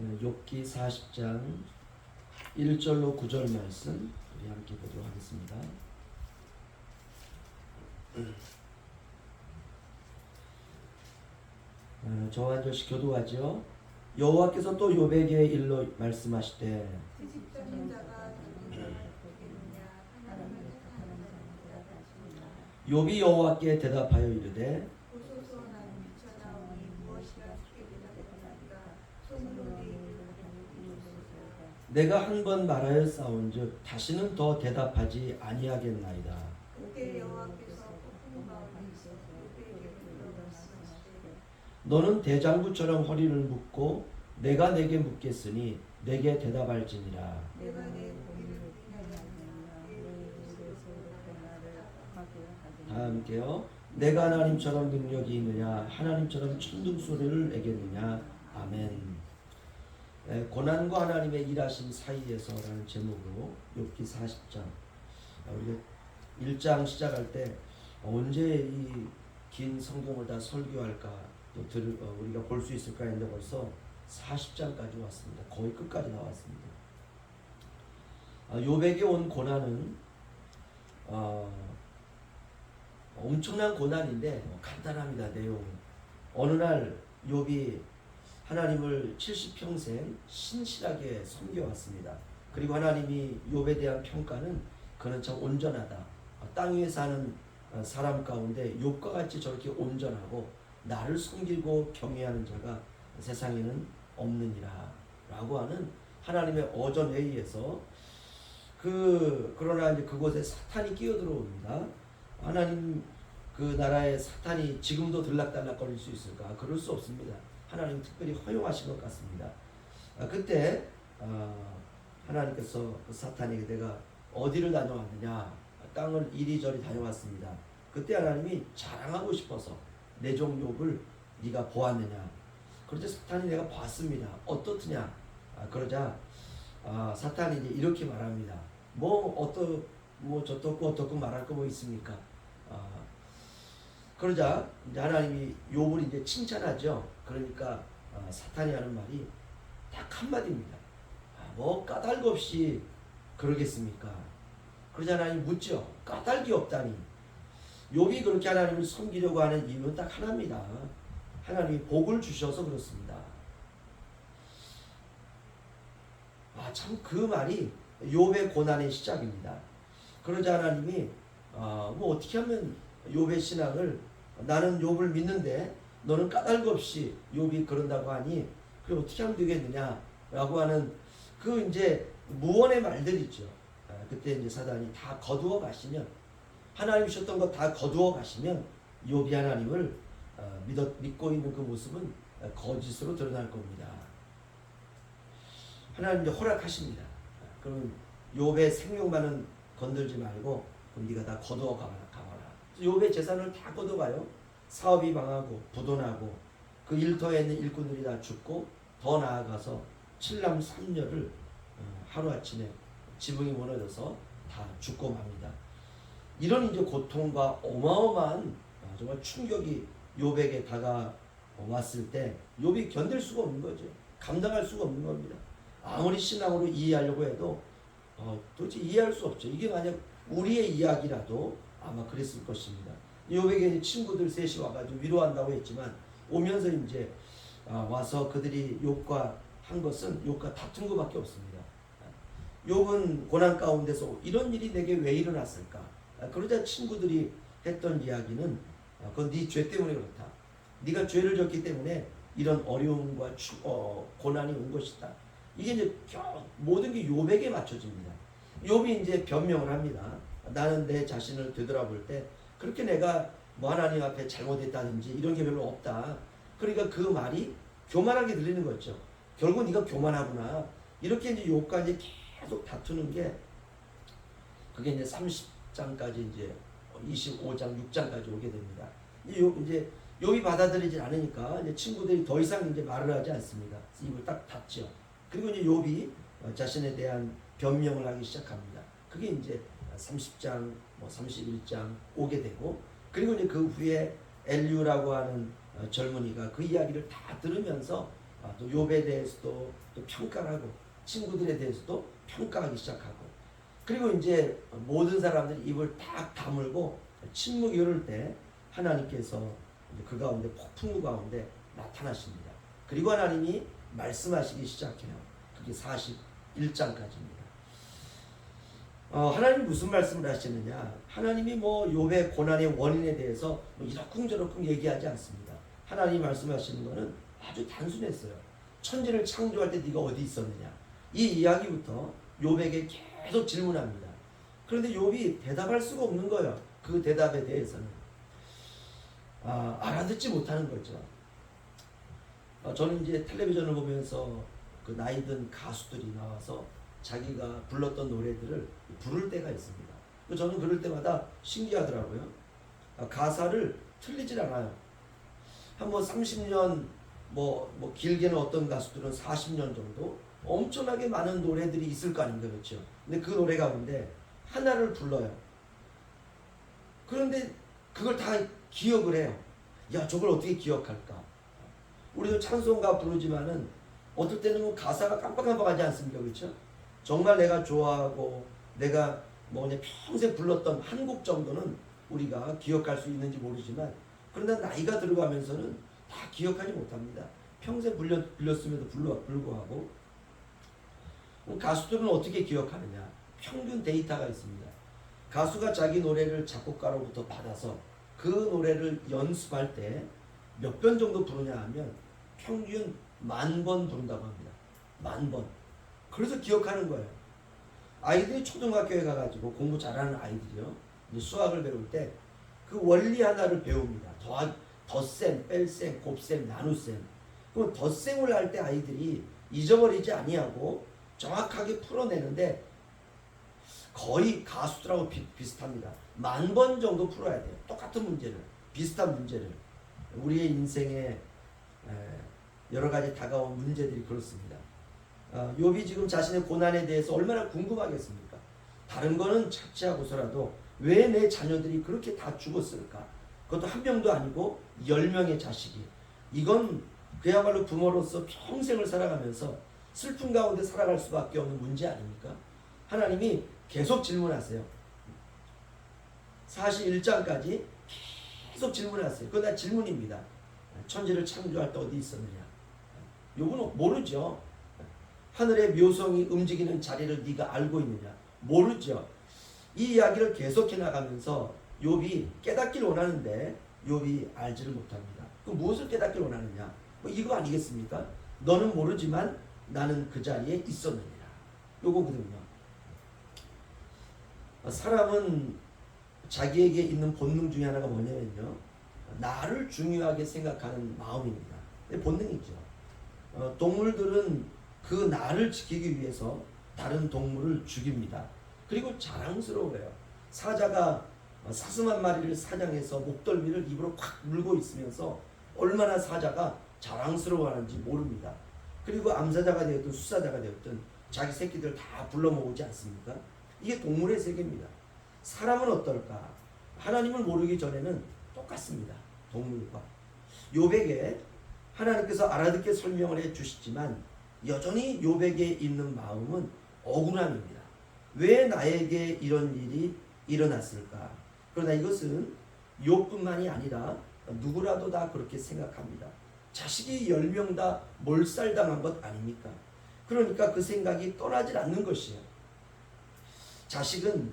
욥기 40장 1절로 9절 말씀 우리 함께 보도록 하겠습니다. 저와 한 절씩 교도하죠. 여호와께서 또 욥에게 일러 말씀하시되 욥이 여호와께 대답하여 이르되 내가 한 번 말하였사온즉 다시는 더 대답하지 아니하겠나이다. 너는 대장부처럼 허리를 묶고 내가 내게 묻겠으니 내게 대답할지니라. 다 함께요. 내가 하나님처럼 능력이 있느냐, 하나님처럼 천둥소리를 내겠느냐. 아멘. 고난과 하나님의 일하심 사이에서라는 제목으로 욥기 40장, 우리가 1장 시작할 때 언제 이 긴 성경을 다 설교할까, 또 우리가 볼 수 있을까 했는데 벌써 40장까지 왔습니다. 거의 끝까지 나왔습니다. 욥에게 온 고난은 엄청난 고난인데 간단합니다. 내용은 어느 날 욥이 하나님을 70평생 신실하게 섬겨왔습니다. 그리고 하나님이 욥에 대한 평가는 그는 참 온전하다. 땅 위에 사는 사람 가운데 욥과 같이 저렇게 온전하고 나를 섬기고 경외하는 자가 세상에는 없느니라 라고 하는 하나님의 어전회의에서 그러나 이제 그곳에 사탄이 끼어들어옵니다. 하나님 그 나라에 사탄이 지금도 들락달락거릴 수 있을까? 그럴 수 없습니다. 하나님 특별히 허용하신 것 같습니다. 그때 하나님께서 그 사탄에게 내가 어디를 다녀왔느냐? 땅을 이리저리 다녀왔습니다. 그때 하나님이 자랑하고 싶어서 내 종 욥을 네가 보았느냐? 그러자 사탄이 내가 봤습니다. 어떻느냐? 그러자 사탄이 이제 이렇게 말합니다. 뭐 저떻고 말할 거 뭐 있습니까? 그러자 이제 하나님이 욥을 이제 칭찬하죠. 그러니까 사탄이 하는 말이 딱 한마디입니다. 뭐 까닭 없이 그러겠습니까? 그러자 하나님 묻죠. 까닭이 없다니. 욥이 그렇게 하나님을 섬기려고 하는 이유는 딱 하나입니다. 하나님이 복을 주셔서 그렇습니다. 참 그 말이 욥의 고난의 시작입니다. 그러자 하나님이 뭐 어떻게 하면 욥의 신앙을, 나는 욥을 믿는데 너는 까닭 없이 욥이 그런다고 하니 그럼 어떻게 하면 되겠느냐 라고 하는 그 이제 무언의 말들이죠. 그때 이제 사단이 다 거두어 가시면, 하나님 주셨던 것 다 거두어 가시면 욥이 하나님을 믿고 있는 그 모습은 거짓으로 드러날 겁니다. 하나님 이제 허락하십니다. 그럼 욥의 생명만은 건들지 말고 그럼 네가 다 거두어 가봐라. 욥의 재산을 다 거둬가요. 사업이 망하고 부도나고 그 일터에 있는 일꾼들이 다 죽고 더 나아가서 7남 3녀를 하루아침에 지붕이 무너져서 다 죽고 맙니다. 이런 이제 고통과 어마어마한 정말 충격이 욥에게 다가왔을 때 욥이 견딜 수가 없는 거죠. 감당할 수가 없는 겁니다. 아무리 신앙으로 이해하려고 해도 도대체 이해할 수 없죠. 이게 만약 우리의 이야기라도 아마 그랬을 것입니다. 욥에게 친구들 셋이 와가지고 위로한다고 했지만 오면서 이제 와서 그들이 욥과 한 것은 욥과 다툰 것밖에 없습니다. 욥은 고난 가운데서 이런 일이 내게 왜 일어났을까? 그러자 친구들이 했던 이야기는 그건 네 죄 때문에 그렇다. 네가 죄를 졌기 때문에 이런 어려움과 고난이 온 것이다. 이게 이제 모든 게 욥에게 맞춰집니다. 욥이 이제 변명을 합니다. 나는 내 자신을 되돌아볼 때 그렇게 내가 뭐 하나님 앞에 잘못했다든지 이런 게 별로 없다. 그러니까 그 말이 교만하게 들리는 거죠. 결국 네가 교만하구나. 이렇게 이제 욥과 이제 계속 다투는 게 그게 이제 30장까지 이제 25장 6장까지 오게 됩니다. 이제 욥이 받아들이지 않으니까 이제 친구들이 더 이상 이제 말을 하지 않습니다. 입을 딱 닫죠. 그리고 이제 욥이 자신에 대한 변명을 하기 시작합니다. 그게 이제 30장, 31장 오게 되고, 그리고 이제 그 후에 엘류라고 하는 젊은이가 그 이야기를 다 들으면서 또 욥에 대해서도 또 평가를 하고 친구들에 대해서도 평가하기 시작하고 그리고 이제 모든 사람들이 입을 딱 다물고 침묵이 흐를 때 하나님께서 그 가운데 폭풍우 가운데 나타나십니다. 그리고 하나님이 말씀하시기 시작해요. 그게 41장까지입니다. 하나님이 무슨 말씀을 하시느냐? 하나님이 뭐 욥의 고난의 원인에 대해서 뭐 이러쿵저러쿵 얘기하지 않습니다. 하나님이 말씀하시는 것은 아주 단순했어요. 천지를 창조할 때 네가 어디 있었느냐? 이 이야기부터 욥에게 계속 질문합니다. 그런데 욥이 대답할 수가 없는 거예요. 그 대답에 대해서는 알아듣지 못하는 거죠. 저는 이제 텔레비전을 보면서 그 나이든 가수들이 나와서 자기가 불렀던 노래들을 부를 때가 있습니다. 저는 그럴 때마다 신기하더라고요. 가사를 틀리질 않아요. 한 뭐 30년 뭐 길게는 어떤 가수들은 40년 정도 엄청나게 많은 노래들이 있을 거 아닙니까? 그렇죠. 근데 그 노래 가운데 하나를 불러요. 그런데 그걸 다 기억을 해요. 야, 저걸 어떻게 기억할까? 우리도 찬송가 부르지만은 어떨 때는 뭐 가사가 깜빡깜빡하지 않습니까? 그렇죠? 정말 내가 좋아하고 내가 뭐 그냥 평생 불렀던 한 곡 정도는 우리가 기억할 수 있는지 모르지만 그러나 나이가 들어가면서는 다 기억하지 못합니다. 평생 불렸음에도 불구하고 가수들은 어떻게 기억하느냐? 평균 데이터가 있습니다. 가수가 자기 노래를 작곡가로부터 받아서 그 노래를 연습할 때 몇 번 정도 부르냐 하면 평균 10,000번 부른다고 합니다. 10,000번. 그래서 기억하는 거예요. 아이들이 초등학교에 가가지고 공부 잘하는 아이들이요. 수학을 배울 때 그 원리 하나를 배웁니다. 덧셈, 뺄셈, 곱셈, 나눗셈. 그럼 덧셈을 할 때 아이들이 잊어버리지 아니하고 정확하게 풀어내는데 거의 가수들하고 비슷합니다. 10,000번 정도 풀어야 돼요. 똑같은 문제를, 비슷한 문제를. 우리의 인생에 여러 가지 다가온 문제들이 그렇습니다. 욥이 지금 자신의 고난에 대해서 얼마나 궁금하겠습니까? 다른 거는 착취하고서라도 왜 내 자녀들이 그렇게 다 죽었을까? 그것도 한 명도 아니고 10명의 자식이. 이건 그야말로 부모로서 평생을 살아가면서 슬픔 가운데 살아갈 수밖에 없는 문제 아닙니까? 하나님이 계속 질문하세요. 41장까지 계속 질문하세요. 그건 다 질문입니다. 천지를 창조할 때 어디 있었느냐? 요거는 모르죠. 하늘의 묘성이 움직이는 자리를 네가 알고 있느냐? 모르죠. 이 이야기를 계속해 나가면서 욥이 깨닫기를 원하는데 욥이 알지를 못합니다. 그럼 무엇을 깨닫기를 원하느냐? 뭐 이거 아니겠습니까? 너는 모르지만 나는 그 자리에 있었느니라. 요거거든요. 사람은 자기에게 있는 본능 중에 하나가 뭐냐면요. 나를 중요하게 생각하는 마음입니다. 본능이죠. 동물들은 그 나를 지키기 위해서 다른 동물을 죽입니다. 그리고 자랑스러워요. 사자가 사슴 한 마리를 사냥해서 목덜미를 입으로 확 물고 있으면서 얼마나 사자가 자랑스러워하는지 모릅니다. 그리고 암사자가 되었든 수사자가 되었든 자기 새끼들 다 불러 모으지 않습니까? 이게 동물의 세계입니다. 사람은 어떨까? 하나님을 모르기 전에는 똑같습니다. 동물과. 욥에게 하나님께서 알아듣게 설명을 해주시지만 여전히 욥에게 있는 마음은 억울함입니다. 왜 나에게 이런 일이 일어났을까? 그러나 이것은 욥뿐만이 아니라 누구라도 다 그렇게 생각합니다. 자식이 10명 다 몰살당한 것 아닙니까? 그러니까 그 생각이 떠나질 않는 것이에요. 자식은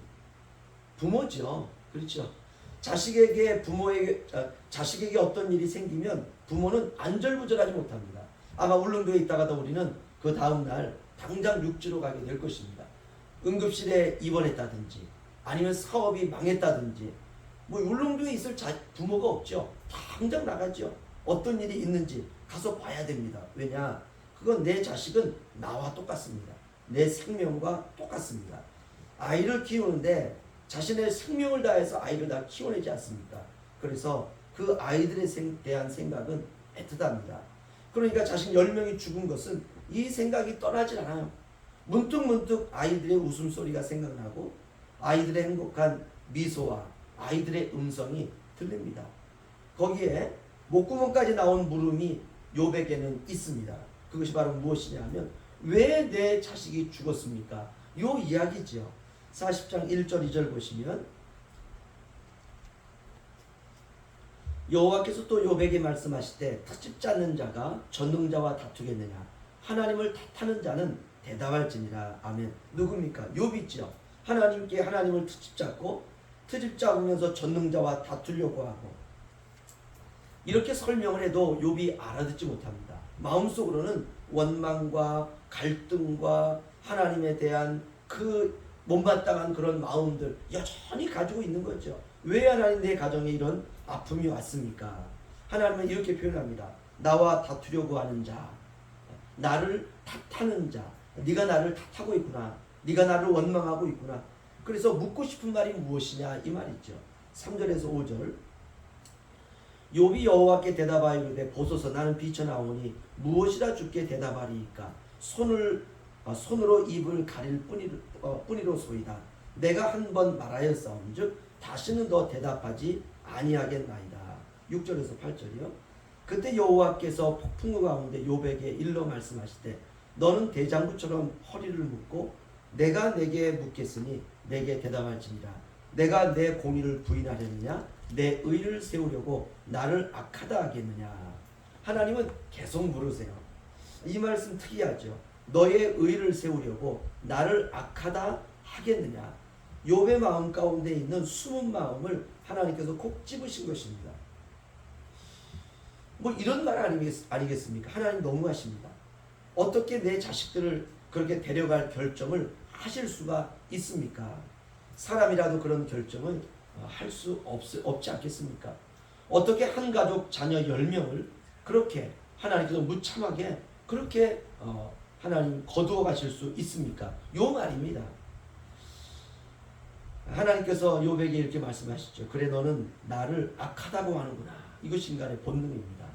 부모죠. 그렇죠? 자식에게 어떤 일이 생기면 부모는 안절부절하지 못합니다. 아마 울릉도에 있다가도 우리는 그 다음날 당장 육지로 가게 될 것입니다. 응급실에 입원했다든지 아니면 사업이 망했다든지 뭐 울릉도에 있을 부모가 없죠. 당장 나가죠. 어떤 일이 있는지 가서 봐야 됩니다. 왜냐? 그건 내 자식은 나와 똑같습니다. 내 생명과 똑같습니다. 아이를 키우는데 자신의 생명을 다해서 아이를 다 키워내지 않습니까? 그래서 그 아이들에 대한 생각은 애틋합니다. 그러니까 자신 10명이 죽은 것은 이 생각이 떠나질 않아요. 문득문득 아이들의 웃음소리가 생각나고 아이들의 행복한 미소와 아이들의 음성이 들립니다. 거기에 목구멍까지 나온 물음이 욥에게는 있습니다. 그것이 바로 무엇이냐 하면 왜 내 자식이 죽었습니까? 요 이야기지요. 40장 1절 2절 보시면 여호와께서 또 욥에게 말씀하시되 트집 잡는 자가 전능자와 다투겠느냐 하나님을 탓하는 자는 대답할지니라. 아멘. 누굽니까? 욥이죠. 하나님을 트집 잡고 트집 잡으면서 전능자와 다투려고 하고 이렇게 설명을 해도 욥이 알아듣지 못합니다. 마음속으로는 원망과 갈등과 하나님에 대한 그 못마땅한 그런 마음들 여전히 가지고 있는 거죠. 왜 하나님 내 가정에 이런 아픔이 왔습니까? 하나님은 이렇게 표현합니다. 나와 다투려고 하는 자, 나를 탓하는 자, 네가 나를 탓하고 있구나, 네가 나를 원망하고 있구나. 그래서 묻고 싶은 말이 무엇이냐 이 말이죠. 3절에서 5절 욥이 여호와께 대답하여 이르되 보소서 나는 비쳐나오니 무엇이라 주께 대답하리이까 손으로 입을 가릴 뿐이로소이다. 내가 한 번 말하였사온즉 다시는 더 대답하지 아니하겠나이다. 6절에서 8절이요. 그때 여호와께서 폭풍우 가운데 욥에게 일러 말씀하시되 너는 대장부처럼 허리를 묶고 내가 내게 묻겠으니 내게 대답할지니라. 내가 내 공의를 부인하려느냐 내 의를 세우려고 나를 악하다 하겠느냐. 하나님은 계속 물으세요. 이 말씀 특이하죠. 너의 의를 세우려고 나를 악하다 하겠느냐. 욥의 마음 가운데 있는 숨은 마음을 하나님께서 콕 집으신 것입니다. 뭐 이런 말 아니겠습니까? 하나님 너무하십니다. 어떻게 내 자식들을 그렇게 데려갈 결정을 하실 수가 있습니까? 사람이라도 그런 결정을 할 수 없지 않겠습니까? 어떻게 한 가족 자녀 10명을 그렇게 하나님께서 무참하게 그렇게 하나님 거두어 가실 수 있습니까? 요 말입니다. 하나님께서 욥에게 이렇게 말씀하시죠. 그래 너는 나를 악하다고 하는구나. 이것이 인간의 본능입니다.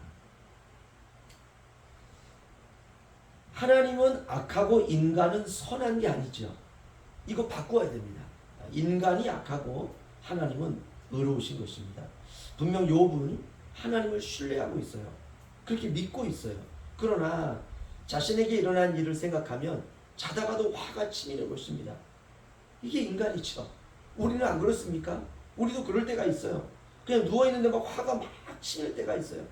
하나님은 악하고 인간은 선한 게 아니죠. 이거 바꿔야 됩니다. 인간이 악하고 하나님은 의로우신 것입니다. 분명 욥은 하나님을 신뢰하고 있어요. 그렇게 믿고 있어요. 그러나 자신에게 일어난 일을 생각하면 자다가도 화가 치미는 것입니다. 이게 인간이죠. 우리는 안 그렇습니까? 우리도 그럴 때가 있어요. 그냥 누워있는데 막 화가 막 치밀 때가 있어요.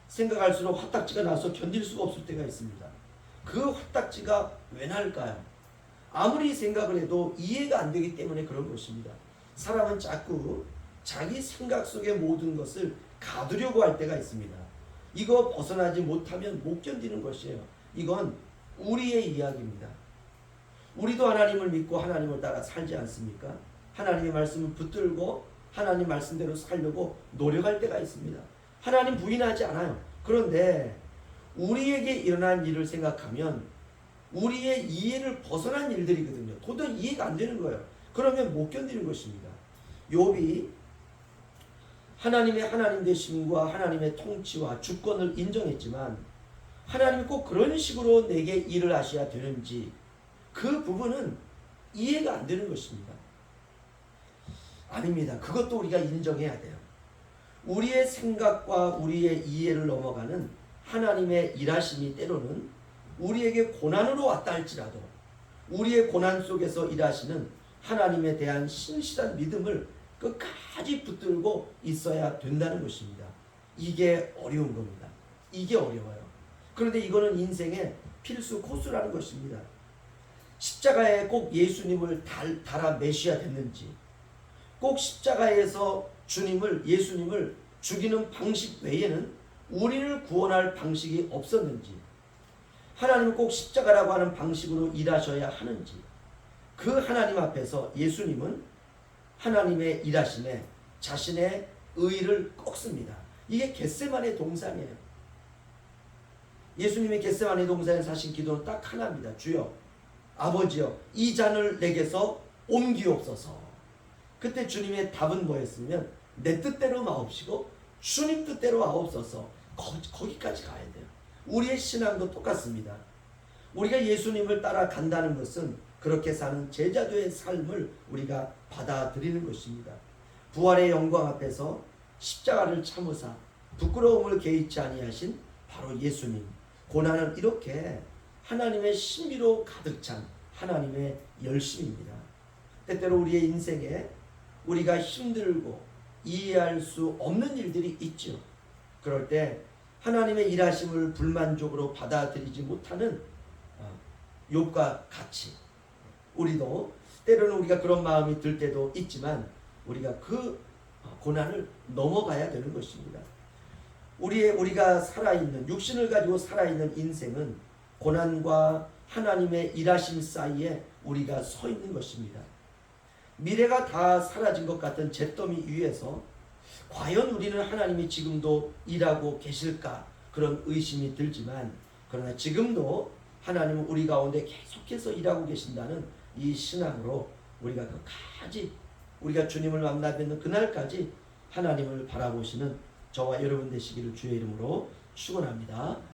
생각할수록 화딱지가 나서 견딜 수가 없을 때가 있습니다. 그 화딱지가 왜 날까요? 아무리 생각을 해도 이해가 안 되기 때문에 그런 것입니다. 사람은 자꾸 자기 생각 속의 모든 것을 가두려고 할 때가 있습니다. 이거 벗어나지 못하면 못 견디는 것이에요. 이건 우리의 이야기입니다. 우리도 하나님을 믿고 하나님을 따라 살지 않습니까? 하나님의 말씀을 붙들고 하나님 말씀대로 살려고 노력할 때가 있습니다. 하나님 부인하지 않아요. 그런데 우리에게 일어난 일을 생각하면 우리의 이해를 벗어난 일들이거든요. 도저히 이해가 안 되는 거예요. 그러면 못 견디는 것입니다. 욥이 하나님 되심과 하나님의 통치와 주권을 인정했지만 하나님이 꼭 그런 식으로 내게 일을 하셔야 되는지 그 부분은 이해가 안 되는 것입니다. 아닙니다. 그것도 우리가 인정해야 돼요. 우리의 생각과 우리의 이해를 넘어가는 하나님의 일하심이 때로는 우리에게 고난으로 왔다 할지라도 우리의 고난 속에서 일하시는 하나님에 대한 신실한 믿음을 끝까지 붙들고 있어야 된다는 것입니다. 이게 어려운 겁니다. 이게 어려워요. 그런데 이거는 인생의 필수 코스라는 것입니다. 십자가에 꼭 예수님을 달아 매셔야 됐는지, 꼭 십자가에서 예수님을 죽이는 방식 외에는 우리를 구원할 방식이 없었는지, 하나님은 꼭 십자가라고 하는 방식으로 일하셔야 하는지, 그 하나님 앞에서 예수님은 하나님의 일하심에 자신의 의를 꺾습니다. 이게 겟세마네 동산이에요. 예수님의 겟세마네 동산에 사신 기도는 딱 하나입니다. 주여, 아버지여, 이 잔을 내게서 옮기옵소서. 그때 주님의 답은 뭐였으면 내 뜻대로 마옵시고 주님 뜻대로 하옵소서. 거기까지 가야 돼요. 우리의 신앙도 똑같습니다. 우리가 예수님을 따라 간다는 것은 그렇게 사는 제자도의 삶을 우리가 받아들이는 것입니다. 부활의 영광 앞에서 십자가를 참으사 부끄러움을 개의치 아니하신 바로 예수님, 고난은 이렇게 하나님의 신비로 가득 찬 하나님의 열심입니다. 때때로 우리의 인생에 우리가 힘들고 이해할 수 없는 일들이 있죠. 그럴 때 하나님의 일하심을 불만족으로 받아들이지 못하는 욥과 같이 우리도 때로는 우리가 그런 마음이 들 때도 있지만 우리가 그 고난을 넘어가야 되는 것입니다. 우리가 살아있는 육신을 가지고 살아있는 인생은 고난과 하나님의 일하심 사이에 우리가 서 있는 것입니다. 미래가 다 사라진 것 같은 잿더미 위에서 과연 우리는 하나님이 지금도 일하고 계실까 그런 의심이 들지만 그러나 지금도 하나님은 우리 가운데 계속해서 일하고 계신다는 이 신앙으로 우리가 끝까지 우리가 주님을 만나 뵙는 그날까지 하나님을 바라보시는 저와 여러분 되시기를 주의 이름으로 축원합니다.